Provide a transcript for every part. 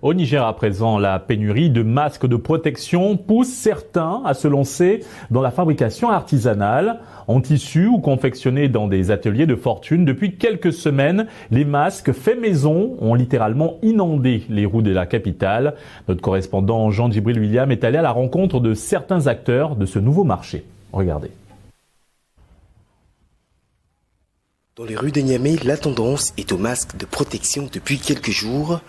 Au Niger à présent, la pénurie de masques de protection pousse certains à se lancer dans la fabrication artisanale. En tissu ou confectionnés dans des ateliers de fortune, depuis quelques semaines, les masques faits maison ont littéralement inondé les rues de la capitale. Notre correspondant Jean-Djibril William est allé à la rencontre de certains acteurs de ce nouveau marché. Regardez. Dans les rues de Niamey, la tendance est aux masques de protection depuis quelques jours.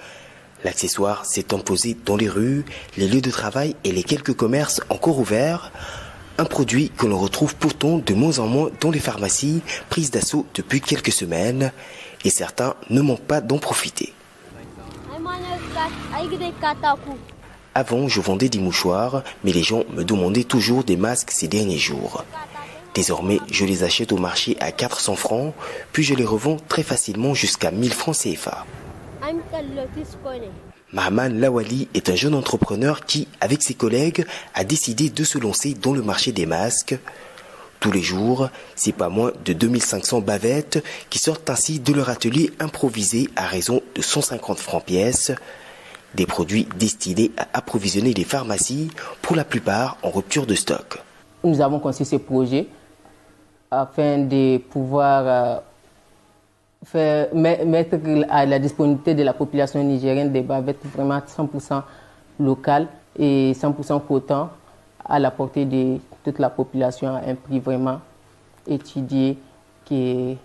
L'accessoire s'est imposé dans les rues, les lieux de travail et les quelques commerces encore ouverts. Un produit que l'on retrouve pourtant de moins en moins dans les pharmacies, prises d'assaut depuis quelques semaines. Et certains ne manquent pas d'en profiter. Avant, je vendais des mouchoirs, mais les gens me demandaient toujours des masques ces derniers jours. Désormais, je les achète au marché à 400 francs, puis je les revends très facilement jusqu'à 1000 francs CFA. Mahman Lawali est un jeune entrepreneur qui, avec ses collègues, a décidé de se lancer dans le marché des masques. Tous les jours, c'est pas moins de 2500 bavettes qui sortent ainsi de leur atelier improvisé à raison de 150 francs pièce. Des produits destinés à approvisionner les pharmacies, pour la plupart en rupture de stock. Nous avons conçu ce projet afin de pouvoir mettre à la disponibilité de la population nigérienne des bavettes vraiment 100% locales et 100% coton à la portée de toute la population à un prix vraiment étudié qui est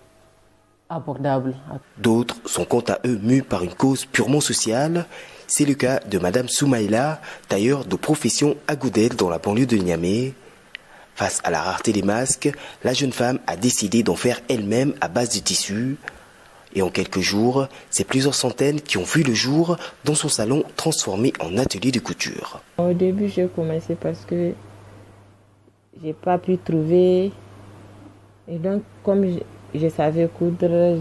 abordable. D'autres sont quant à eux mus par une cause purement sociale. C'est le cas de Madame Soumaïla, tailleur de profession à Goudel dans la banlieue de Niamey. Face à la rareté des masques, la jeune femme a décidé d'en faire elle-même à base de tissu. Et en quelques jours, c'est plusieurs centaines qui ont vu le jour dans son salon transformé en atelier de couture. Au début, j'ai commencé parce que j'ai pas pu trouver. Et donc, comme je savais coudre,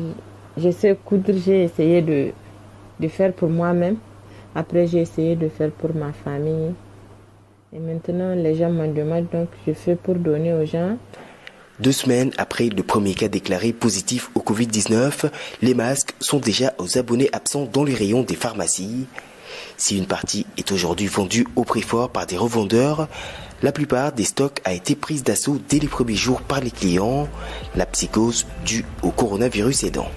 je sais coudre, j'ai essayé de faire pour moi-même. Après, j'ai essayé de faire pour ma famille. Et maintenant, les gens m'en demandent, donc je fais pour donner aux gens. 2 semaines après le premier cas déclaré positif au Covid-19, les masques sont déjà aux abonnés absents dans les rayons des pharmacies. Si une partie est aujourd'hui vendue au prix fort par des revendeurs, la plupart des stocks a été prise d'assaut dès les premiers jours par les clients, la psychose due au coronavirus aidant.